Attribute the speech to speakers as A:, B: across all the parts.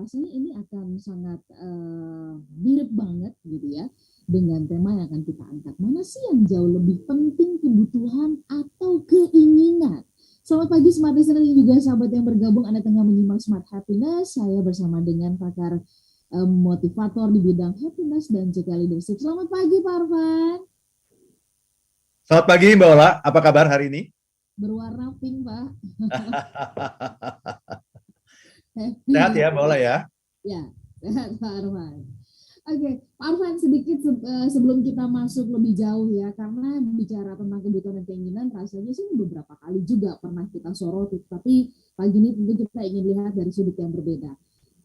A: rasanya ini akan sangat mirip banget gitu ya dengan tema yang akan kita angkat. Mana sih yang jauh lebih penting, kebutuhan atau keinginan? Selamat pagi Smart Listener dan juga sahabat yang bergabung. Anda tengah menyimak Smart Happiness. Saya bersama dengan pakar motivator di bidang happiness dan juga leadership. Selamat pagi Pak Arfan.
B: Selamat pagi Mbak Ola, apa kabar hari ini?
A: Berwarna pink Pak.
B: Sehat ya Mbak Ola ya?
A: Ya, sehat Pak Arfan. Oke, Pak Arfan, sedikit sebelum kita masuk lebih jauh ya, karena bicara tentang kebutuhan dan keinginan, rasanya sih beberapa kali juga pernah kita soroti, tapi pagi ini tentu kita ingin lihat dari sudut yang berbeda.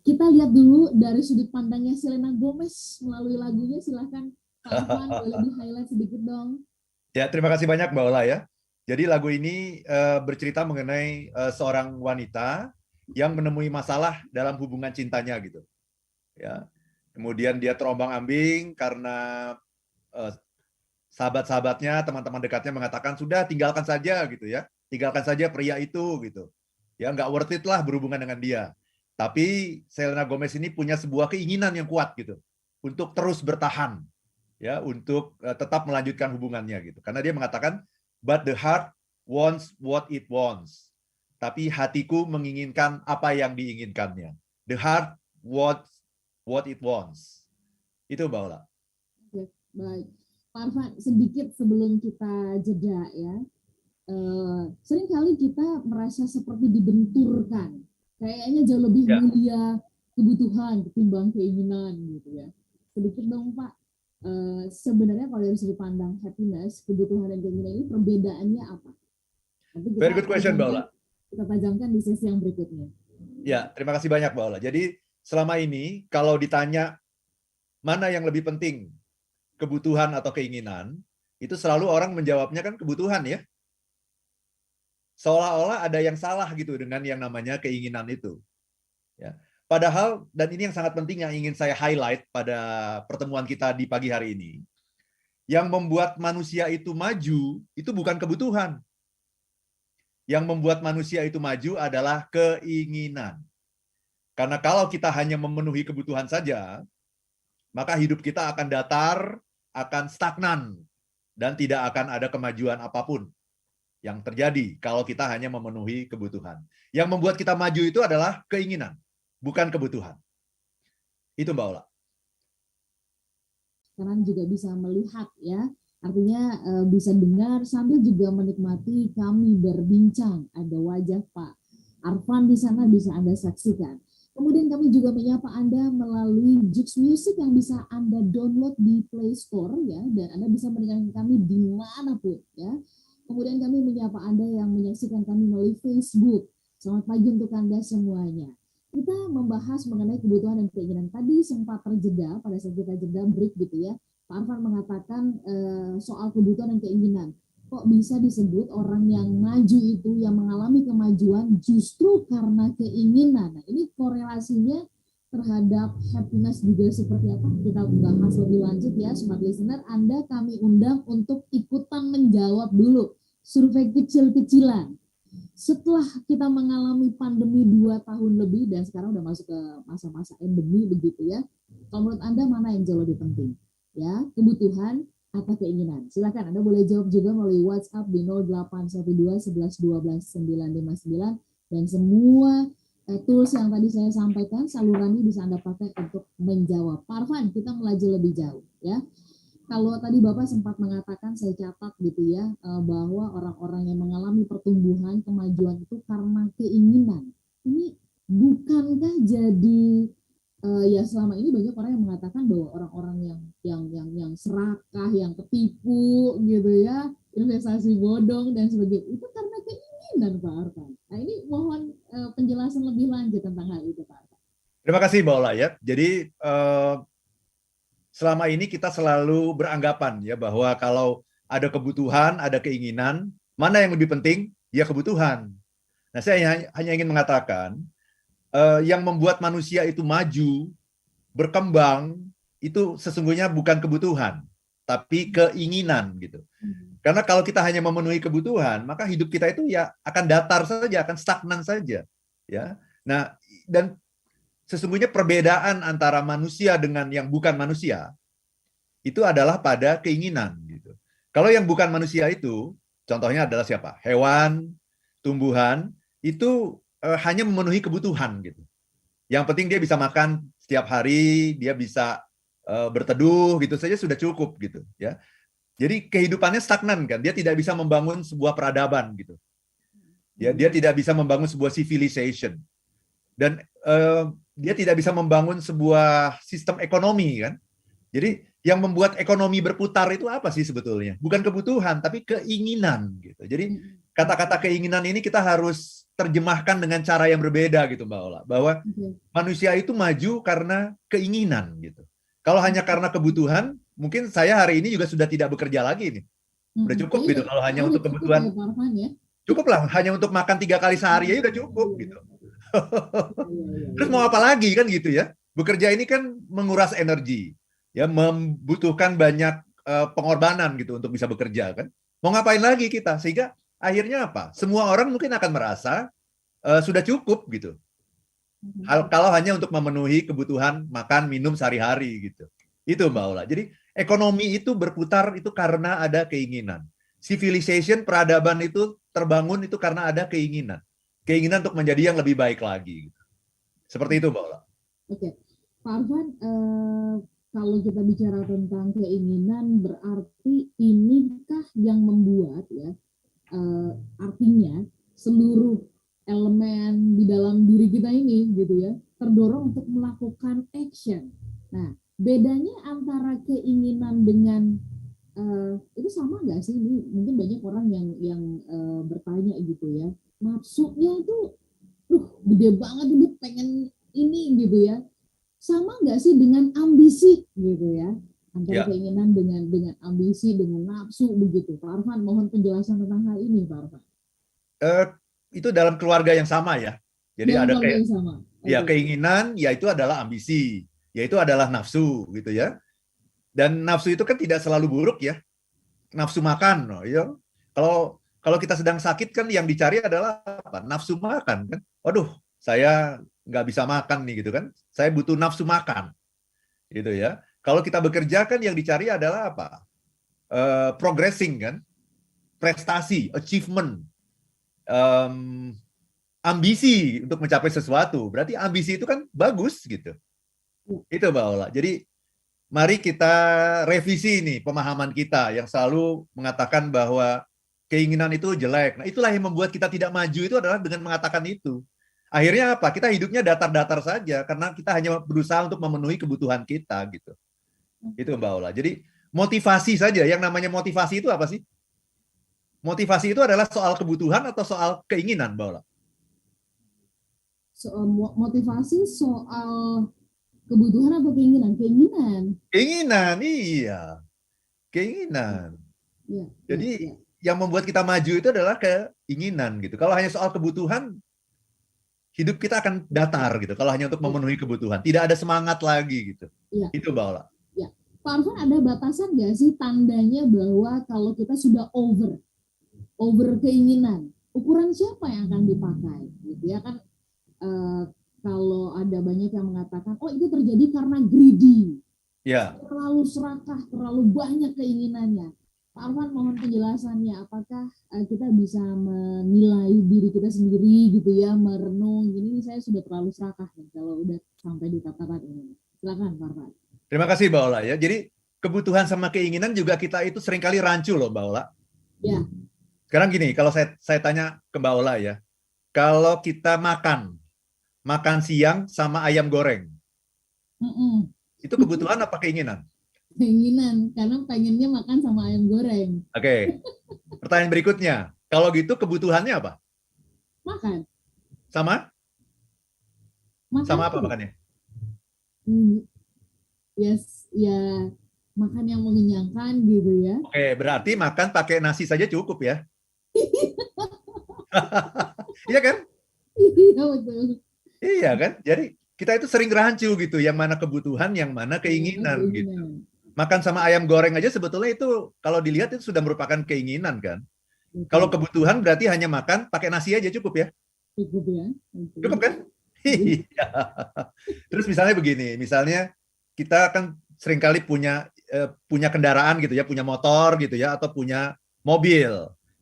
A: Kita lihat dulu dari sudut pandangnya Selena Gomez melalui lagunya, silahkan Pak Arfan, boleh di-highlight sedikit dong.
B: Ya, terima kasih banyak Mbak Ola ya. Jadi lagu ini bercerita mengenai seorang wanita yang menemui masalah dalam hubungan cintanya gitu. Ya. Kemudian dia terombang-ambing karena sahabat-sahabatnya, teman-teman dekatnya mengatakan sudah tinggalkan saja gitu ya, tinggalkan saja pria itu gitu. Ya nggak worth it lah berhubungan dengan dia. Tapi Selena Gomez ini punya sebuah keinginan yang kuat gitu untuk terus bertahan, ya untuk tetap melanjutkan hubungannya gitu. Karena dia mengatakan, but the heart wants what it wants. Tapi hatiku menginginkan apa yang diinginkannya. The heart wants what it wants. Itu Mbak Ola.
A: Oke, baik. Pak Arfan, sedikit sebelum kita jeda ya, seringkali kita merasa seperti dibenturkan. Kayaknya jauh lebih mulia kebutuhan ketimbang keinginan gitu ya. Sedikit dong Pak, sebenarnya kalau dari sudut pandang happiness, kebutuhan dan keinginan ini perbedaannya apa? Nanti kita
B: Very good question, Mbak Ola.
A: Kita tajamkan di sesi yang berikutnya.
B: Ya, terima kasih banyak Mbak Ola. Jadi selama ini kalau ditanya mana yang lebih penting, kebutuhan atau keinginan, itu selalu orang menjawabnya kan kebutuhan ya. Seolah-olah ada yang salah gitu dengan yang namanya keinginan itu. Ya. Padahal, dan ini yang sangat penting yang ingin saya highlight pada pertemuan kita di pagi hari ini, yang membuat manusia itu maju, itu bukan kebutuhan. Yang membuat manusia itu maju adalah keinginan. Karena kalau kita hanya memenuhi kebutuhan saja, maka hidup kita akan datar, akan stagnan, dan tidak akan ada kemajuan apapun yang terjadi kalau kita hanya memenuhi kebutuhan. Yang membuat kita maju itu adalah keinginan, bukan kebutuhan. Itu Mbak Ola.
A: Sekarang juga bisa melihat ya, artinya bisa dengar sambil juga menikmati kami berbincang. Ada wajah Pak Arfan di sana bisa Anda saksikan. Kemudian kami juga menyapa Anda melalui Jux Music yang bisa Anda download di Play Store ya, dan Anda bisa mendengarkan kami dimanapun ya. Kemudian kami menyapa Anda yang menyaksikan kami melalui Facebook. Selamat pagi untuk Anda semuanya. Kita membahas mengenai kebutuhan dan keinginan. Tadi sempat terjeda pada saat kita jeda break gitu ya. Pak Arfan mengatakan soal kebutuhan dan keinginan. Kok bisa disebut orang yang maju itu, yang mengalami kemajuan justru karena keinginan. Nah, ini korelasinya terhadap happiness juga seperti apa? Kita bahas lebih lanjut ya, Smart Listener. Anda kami undang untuk ikutan menjawab dulu survei kecil-kecilan. Setelah kita mengalami pandemi 2 tahun lebih dan sekarang udah masuk ke masa-masa endemi begitu ya. Kalau menurut Anda mana yang jauh lebih penting? Ya, kebutuhan atau keinginan? Silakan Anda boleh jawab juga melalui WhatsApp di 0812 11 12 959 dan semua tools yang tadi saya sampaikan salurannya bisa Anda pakai untuk menjawab. Pak Arfan, kita melaju lebih jauh ya. Kalau tadi Bapak sempat mengatakan, saya catat gitu ya, bahwa orang-orang yang mengalami pertumbuhan, kemajuan itu karena keinginan. Ini bukankah jadi ya selama ini banyak orang yang mengatakan bahwa orang-orang yang serakah, yang ketipu gitu ya, investasi bodong dan sebagainya, itu karena keinginan Pak Arfan. Nah ini mohon penjelasan lebih lanjut tentang hal itu Pak Arfan.
B: Terima kasih Mbak Ola ya. Jadi selama ini kita selalu beranggapan ya bahwa kalau ada kebutuhan, ada keinginan, mana yang lebih penting? Ya kebutuhan. Nah, saya hanya ingin mengatakan yang membuat manusia itu maju, berkembang, itu sesungguhnya bukan kebutuhan, tapi keinginan gitu. Karena kalau kita hanya memenuhi kebutuhan, maka hidup kita itu ya akan datar saja, akan stagnan saja. Ya. Nah, dan sesungguhnya perbedaan antara manusia dengan yang bukan manusia itu adalah pada keinginan gitu. Kalau yang bukan manusia itu, contohnya adalah siapa? Hewan, tumbuhan, itu hanya memenuhi kebutuhan gitu. Yang penting dia bisa makan setiap hari, dia bisa berteduh gitu saja sudah cukup gitu ya. Jadi kehidupannya stagnan kan, dia tidak bisa membangun sebuah peradaban gitu. Ya, dia tidak bisa membangun sebuah civilization. Dan dia tidak bisa membangun sebuah sistem ekonomi kan. Jadi yang membuat ekonomi berputar itu apa sih sebetulnya? Bukan kebutuhan, tapi keinginan gitu. Jadi kata-kata keinginan ini kita harus terjemahkan dengan cara yang berbeda gitu Mbak Ola. Bahwa manusia itu maju karena keinginan gitu. Kalau hanya karena kebutuhan, mungkin saya hari ini juga sudah tidak bekerja lagi nih. Udah cukup gitu kalau hanya untuk kebutuhan. Cukuplah, hanya untuk makan 3 kali sehari aja udah cukup gitu. Terus mau apa lagi kan gitu ya? Bekerja ini kan menguras energi, ya membutuhkan banyak pengorbanan gitu untuk bisa bekerja kan. Mau ngapain lagi kita? Sehingga akhirnya apa? Semua orang mungkin akan merasa sudah cukup gitu. Kalau hanya untuk memenuhi kebutuhan makan minum sehari-hari gitu. Itu Mbak Ola. Jadi ekonomi itu berputar itu karena ada keinginan. Civilization, peradaban itu terbangun itu karena ada keinginan. Keinginan untuk menjadi yang lebih baik lagi. Seperti itu, Mbak Ola.
A: Oke. Pak Arfan, kalau kita bicara tentang keinginan, berarti inikah yang membuat ya, artinya seluruh elemen di dalam diri kita ini gitu ya, terdorong untuk melakukan action. Nah, bedanya antara keinginan dengan itu sama nggak sih? Ini mungkin banyak orang yang bertanya gitu ya. Nafsunya itu, gede banget ini pengen ini gitu ya. Sama nggak sih dengan ambisi gitu ya? Antara keinginan dengan ambisi, dengan nafsu begitu. Pak Arfan, mohon penjelasan tentang hal ini, Pak Arfan.
B: Itu dalam keluarga yang sama ya. Jadi
A: dalam
B: ada
A: yang sama.
B: Ya keinginan, yaitu adalah ambisi, yaitu adalah nafsu gitu ya. Dan nafsu itu kan tidak selalu buruk ya. Nafsu makan, ya. Kalau kita sedang sakit kan yang dicari adalah apa? Nafsu makan kan. Waduh, saya nggak bisa makan nih gitu kan. Saya butuh nafsu makan, gitu ya. Kalau kita bekerja kan yang dicari adalah apa? Progressing kan, prestasi, achievement, ambisi untuk mencapai sesuatu. Berarti ambisi itu kan bagus gitu. Itu Mbak Ola. Jadi mari kita revisi nih pemahaman kita yang selalu mengatakan bahwa keinginan itu jelek. Nah, itulah yang membuat kita tidak maju itu adalah dengan mengatakan itu. Akhirnya apa? Kita hidupnya datar-datar saja karena kita hanya berusaha untuk memenuhi kebutuhan kita gitu. Itu Mbak Ola. Jadi motivasi saja. Yang namanya motivasi itu apa sih? Motivasi itu adalah soal kebutuhan atau soal keinginan, Mbak Ola?
A: Soal motivasi, soal kebutuhan atau keinginan?
B: Keinginan, iya. Keinginan. Ya, jadi yang membuat kita maju itu adalah keinginan gitu. Kalau hanya soal kebutuhan, hidup kita akan datar gitu. Kalau hanya untuk memenuhi kebutuhan, tidak ada semangat lagi gitu. Ya. Itu Mbak Ola.
A: Ya. Pak Arfan, ada batasan nggak sih tandanya bahwa kalau kita sudah over keinginan? Ukuran siapa yang akan dipakai? Gitu ya kan? Kalau ada banyak yang mengatakan, oh itu terjadi karena greedy, terlalu serakah, terlalu banyak keinginannya. Pak Arfan, mohon penjelasannya, apakah kita bisa menilai diri kita sendiri gitu ya, merenung, ini saya sudah terlalu serakah nih, kalau udah sampai di tataran ini. Silakan Pak Arfan.
B: Terima kasih Mbak Ola ya. Jadi kebutuhan sama keinginan juga kita itu seringkali rancu loh Mbak Ola.
A: Ya.
B: Sekarang gini, kalau saya tanya ke Mbak Ola ya, kalau kita makan siang sama ayam goreng. Itu kebutuhan apa keinginan?
A: Keinginan, karena pengennya makan sama ayam goreng.
B: Oke. Pertanyaan berikutnya, kalau gitu kebutuhannya apa?
A: Makan.
B: Sama?
A: Makan
B: sama apa makannya?
A: Ya makan yang mengenyangkan gitu ya.
B: Oke, berarti makan pakai nasi saja cukup ya? Iya kan?
A: Iya betul.
B: Iya kan? Jadi kita itu sering rancu gitu, yang mana kebutuhan, yang mana keinginan gitu. Makan sama ayam goreng aja sebetulnya itu kalau dilihat itu sudah merupakan keinginan kan. Kalau kebutuhan berarti hanya makan pakai nasi aja cukup ya?
A: Cukup ya.
B: Cukup kan? Iya. Terus misalnya begini, misalnya kita kan seringkali punya kendaraan gitu ya, punya motor gitu ya, atau punya mobil.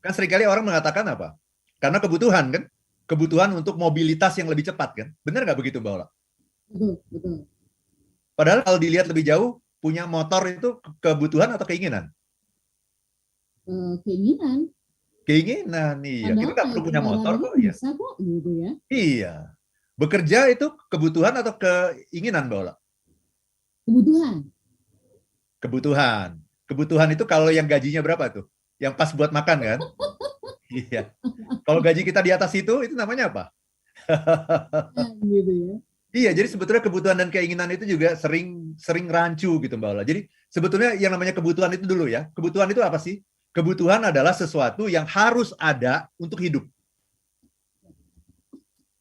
B: Kan seringkali orang mengatakan apa? Karena kebutuhan kan, kebutuhan untuk mobilitas yang lebih cepat kan. Benar nggak begitu, Mbak Ola?
A: Betul, betul.
B: Padahal kalau dilihat lebih jauh, punya motor itu kebutuhan atau keinginan?
A: Keinginan.
B: Keinginan, iya. Kita
A: Padahal
B: nggak perlu
A: naik
B: punya
A: kendaraan
B: motor
A: aja
B: kok, ya.
A: bisa kok gitu ya.
B: Iya. Bekerja itu kebutuhan atau keinginan, Mbak Ola?
A: Kebutuhan.
B: Kebutuhan. Kebutuhan itu kalau yang gajinya berapa tuh? Yang pas buat makan kan? Iya. Kalau gaji kita di atas itu namanya apa?
A: Gitu ya.
B: Iya, jadi sebetulnya kebutuhan dan keinginan itu juga sering sering rancu gitu Mbak Ola. Jadi sebetulnya yang namanya kebutuhan itu dulu ya. Kebutuhan itu apa sih? Kebutuhan adalah sesuatu yang harus ada untuk hidup.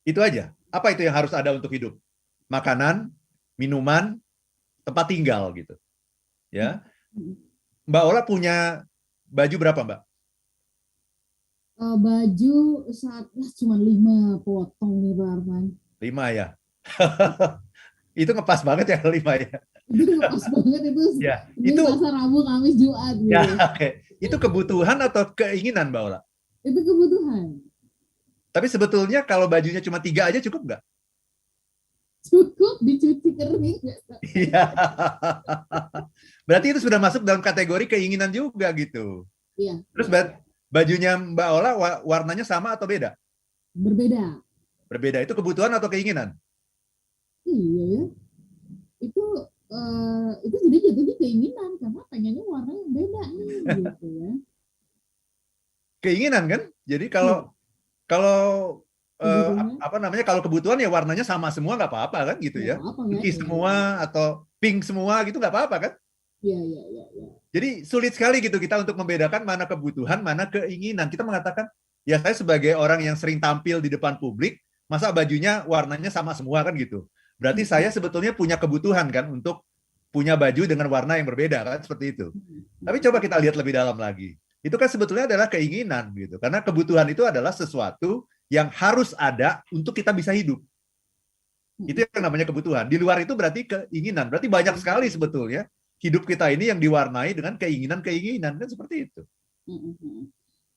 B: Itu aja. Apa itu yang harus ada untuk hidup? Makanan, minuman, tempat tinggal gitu. Ya. Mbak Ola punya baju berapa, Mbak?
A: Baju saat cuma 5 potong nih Pak Arman.
B: 5 ya. Itu ngepas banget ya 5 ya.
A: Itu pas banget itu.
B: Ya,
A: Ini
B: itu
A: Selasa, Rabu, Kamis, Jumat gitu.
B: ya, oke. Itu kebutuhan atau keinginan, Mbak Ola?
A: Itu kebutuhan.
B: Tapi sebetulnya kalau bajunya cuma 3 aja cukup nggak?
A: Cukup dicuci kering.
B: Iya. Berarti itu sudah masuk dalam kategori keinginan juga gitu.
A: Iya.
B: Terus bajunya Mbak Ola warnanya sama atau beda?
A: Berbeda.
B: Berbeda. Itu kebutuhan atau keinginan?
A: Iya ya. Itu jadi jatuhnya keinginan karena pengennya warna yang beda nih gitu ya.
B: Keinginan kan? Jadi kalau apa namanya, kalau kebutuhan ya warnanya sama semua nggak apa-apa kan gitu ya. Putih semua atau pink semua gitu nggak apa-apa kan?
A: Iya, iya, iya, iya.
B: Jadi sulit sekali gitu kita untuk membedakan mana kebutuhan, mana keinginan. Kita mengatakan, ya saya sebagai orang yang sering tampil di depan publik, masa bajunya warnanya sama semua kan gitu. Berarti saya sebetulnya punya kebutuhan kan untuk punya baju dengan warna yang berbeda kan, seperti itu. Tapi coba kita lihat lebih dalam lagi. Itu kan sebetulnya adalah keinginan gitu. Karena kebutuhan itu adalah sesuatu yang harus ada untuk kita bisa hidup. Itu yang namanya kebutuhan. Di luar itu berarti keinginan. Berarti banyak sekali sebetulnya hidup kita ini yang diwarnai dengan keinginan-keinginan, kan seperti itu.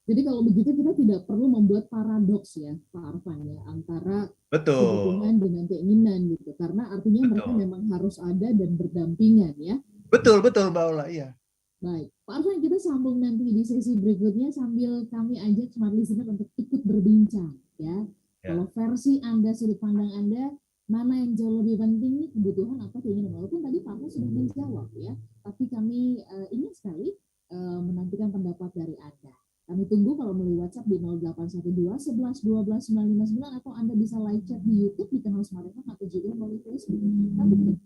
A: Jadi kalau begitu kita tidak perlu membuat paradoks ya Pak Arfan ya, antara kebutuhan dengan keinginan gitu. Karena artinya mereka memang harus ada dan berdampingan ya.
B: Betul, betul Mbak Ola, iya.
A: Baik, Pak Arfan, kita sambung nanti di sesi berikutnya sambil kami ajak smart listener untuk ikut berbincang ya. Kalau versi Anda, sudut pandang Anda, mana yang jauh lebih penting nih, kebutuhan atau keinginan? Walaupun tadi Pak Arfan sudah menjawab ya, tapi kami ingin sekali menantikan pendapat dari Anda. Kami tunggu kalau melalui WhatsApp di 0812 11 12 959 atau Anda bisa live chat di YouTube di kanal Smart FM atau juga melalui Facebook. Kami